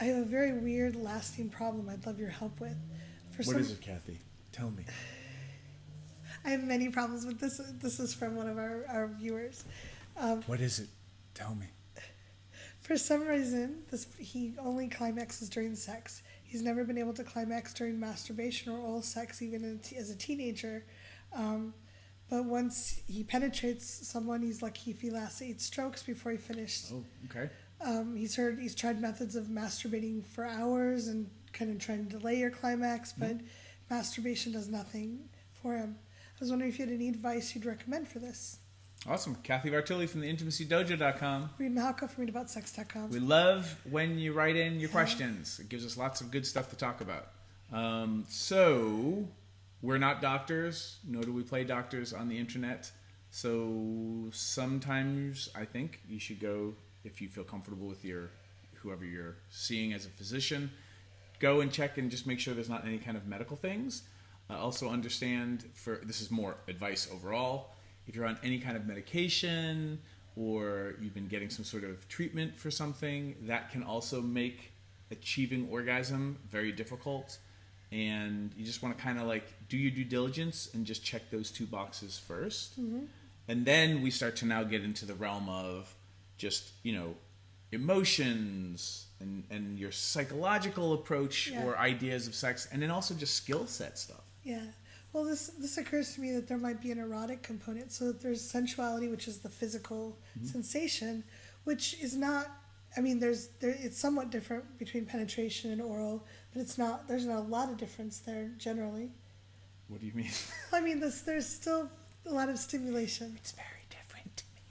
I have a very weird, lasting problem I'd love your help with. What is it, Cathy? Tell me. I have many problems with this. This is from one of our viewers. What is it? Tell me. For some reason, he only climaxes during sex. He's never been able to climax during masturbation or oral sex, even as a teenager. But once he penetrates someone, he's lucky if he lasts 8 strokes before he finished. Oh, okay. He's tried methods of masturbating for hours and kind of trying to delay your climax, but masturbation does nothing for him. I was wondering if you had any advice you'd recommend for this. Awesome. Cathy Vartilli from the intimacydojo.com. Reid Mahalka from readaboutsex.com. We love when you write in your questions. It gives us lots of good stuff to talk about. So, we're not doctors, nor do we play doctors on the internet. So, sometimes I think you should go, if you feel comfortable with whoever you're seeing as a physician, go and check and just make sure there's not any kind of medical things. Also understand, this is more advice overall, if you're on any kind of medication or you've been getting some sort of treatment for something, that can also make achieving orgasm very difficult. And you just want to kind of like do your due diligence and just check those 2 boxes first. Mm-hmm. And then we start to now get into the realm of just, emotions and your psychological approach or ideas of sex, and then also just skill set stuff. Yeah. Well, this occurs to me that there might be an erotic component. So that there's sensuality, which is the physical sensation, which is not. I mean, it's somewhat different between penetration and oral, but it's not. There's not a lot of difference there generally. What do you mean? I mean, there's still a lot of stimulation. It's very different to me.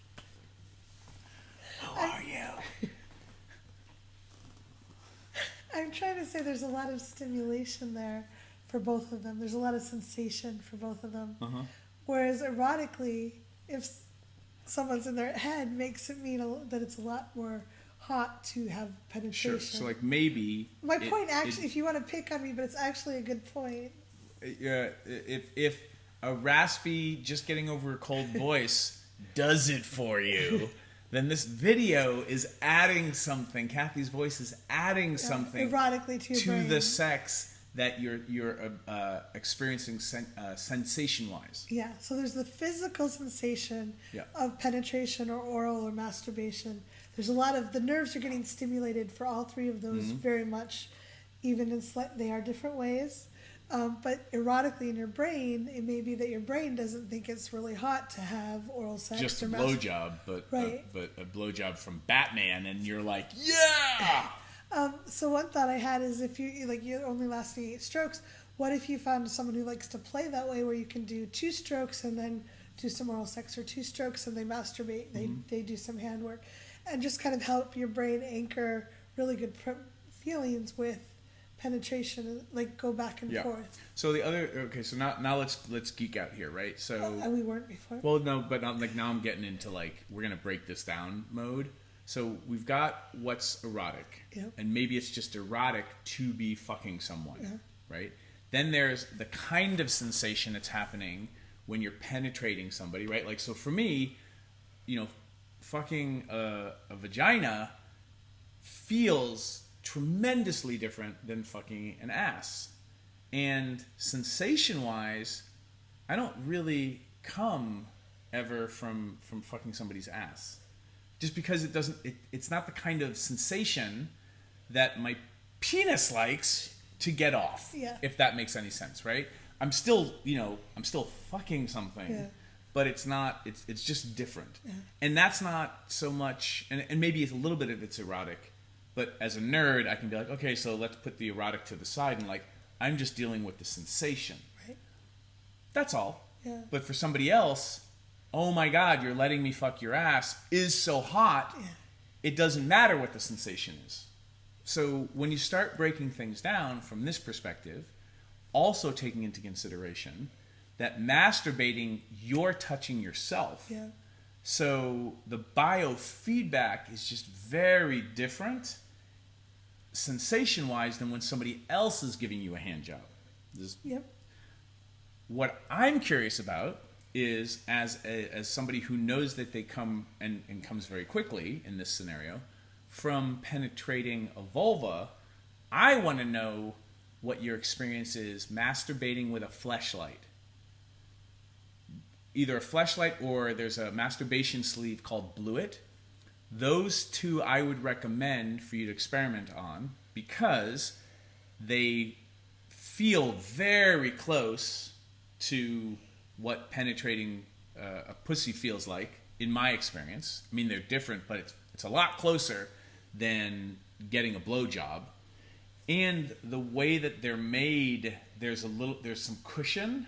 Who are you? I'm trying to say there's a lot of stimulation there for both of them. There's a lot of sensation for both of them. Uh-huh. Whereas erotically, if someone's in their head, makes it mean that it's a lot more hot to have penetration. Sure. So like maybe my point actually, if you want to pick on me, but it's actually a good point. If a raspy, just getting over a cold voice does it for you, then this video is adding something. Cathy's voice is adding something erotically to your brain. The sex that you're experiencing sensation-wise. Yeah, so there's the physical sensation of penetration or oral or masturbation. There's a lot of, the nerves are getting stimulated for all 3 of those very much, even in they are different ways. But erotically in your brain, it may be that your brain doesn't think it's really hot to have oral sex. Just a blowjob, but a blowjob from Batman, and you're like, yeah! So one thought I had is if you're only lasting 8 strokes, what if you found someone who likes to play that way, where you can do 2 strokes and then do some oral sex, or 2 strokes and they masturbate, they do some handwork, and just kind of help your brain anchor really good feelings with penetration, like go back and forth. So so now let's geek out here, right? So we weren't before. Well, no, but now I'm getting into we're gonna break this down mode. So we've got what's erotic, and maybe it's just erotic to be fucking someone, right? Then there's the kind of sensation that's happening when you're penetrating somebody, right? Like, so for me, fucking a vagina feels tremendously different than fucking an ass. And sensation-wise, I don't really come ever from fucking somebody's ass. Just because it's not the kind of sensation that my penis likes to get off. Yeah. If that makes any sense, right? I'm still fucking something, but it's not, it's just different. Yeah. And that's not so much, and maybe it's a little bit of it's erotic, but as a nerd, I can be like, okay, so let's put the erotic to the side, and I'm just dealing with the sensation. Right. That's all. Yeah. But for somebody else, oh my God, you're letting me fuck your ass is so hot, it doesn't matter what the sensation is. So when you start breaking things down from this perspective, also taking into consideration that masturbating, you're touching yourself. Yeah. So the biofeedback is just very different sensation-wise than when somebody else is giving you a hand job. What I'm curious about is as somebody who knows that they come and comes very quickly in this scenario from penetrating a vulva, I want to know what your experience is masturbating with a fleshlight. Either a fleshlight or there's a masturbation sleeve called Blue It. Those two I would recommend for you to experiment on because they feel very close to what penetrating a pussy feels like, in my experience. I mean, they're different, but it's a lot closer than getting a blowjob. And the way that they're made, there's some cushion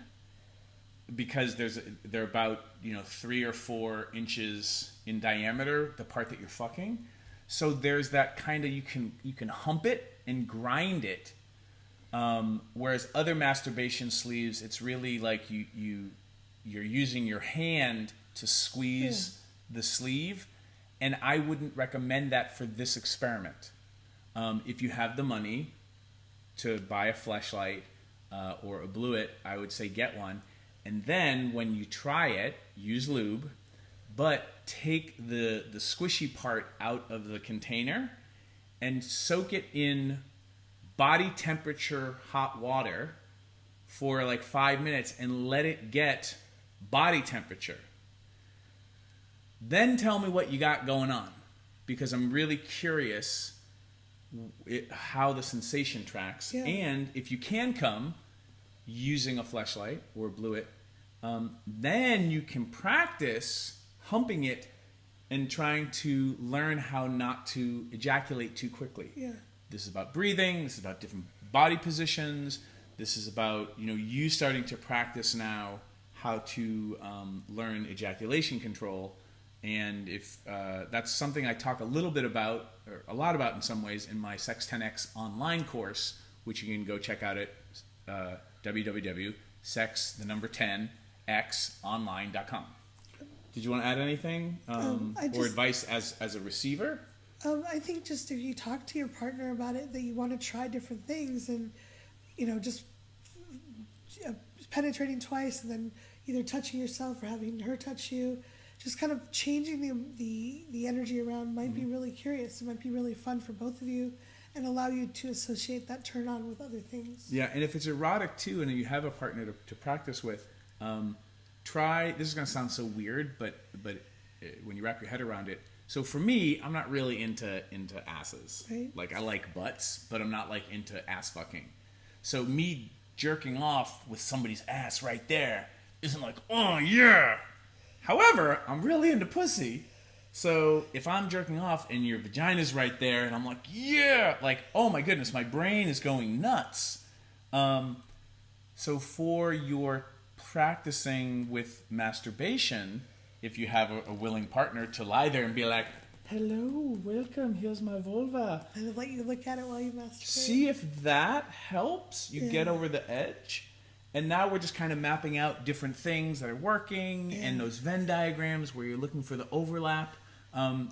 because they're about 3 or 4 inches in diameter, the part that you're fucking. So there's that kind of you can hump it and grind it. Whereas other masturbation sleeves, it's really like you're using your hand to squeeze the sleeve, and I wouldn't recommend that for this experiment. If you have the money to buy a fleshlight or a Blue It, I would say get one. And then when you try it, use lube, but take the squishy part out of the container and soak it in body temperature hot water for like 5 minutes and let it get body temperature. Then tell me what you got going on, because I'm really curious how the sensation tracks. Yeah. And if you can come using a fleshlight or Blue It, then you can practice humping it and trying to learn how not to ejaculate too quickly. Yeah. This is about breathing. This is about different body positions. This is about you starting to practice now how to learn ejaculation control. And if that's something I talk a little bit about, or a lot about in some ways, in my Sex 10X online course, which you can go check out at www.sex10xonline.com. Did you want to add anything or advice as a receiver? I think just if you talk to your partner about it, that you want to try different things, and just penetrating twice and then either touching yourself or having her touch you, just kind of changing the energy around might be really curious. It might be really fun for both of you and allow you to associate that turn on with other things. Yeah, and if it's erotic too, and you have a partner to practice with, try. This is going to sound so weird, but when you wrap your head around it. So for me, I'm not really into asses. Right. Like I like butts, but I'm not like into ass fucking. So me jerking off with somebody's ass right there isn't like, oh yeah. However, I'm really into pussy. So if I'm jerking off and your vagina's right there and I'm like, yeah, like, oh my goodness, my brain is going nuts. So for your practicing with masturbation, if you have a willing partner to lie there and be like, hello, welcome, here's my vulva. And let you look at it while you masturbate. See if that helps you get over the edge. And now we're just kind of mapping out different things that are working and those Venn diagrams where you're looking for the overlap.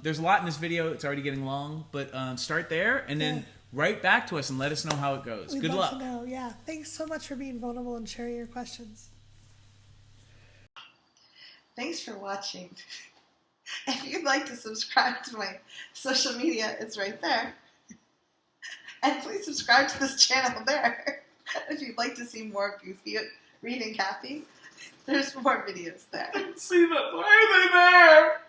There's a lot in this video. It's already getting long, but start there and then write back to us and let us know how it goes. Good luck. We'd love to know. Yeah. Thanks so much for being vulnerable and sharing your questions. Thanks for watching. If you'd like to subscribe to my social media, it's right there. And please subscribe to this channel there. If you'd like to see more goofy Reid and Cathy, there's more videos there. See them. Why are they there?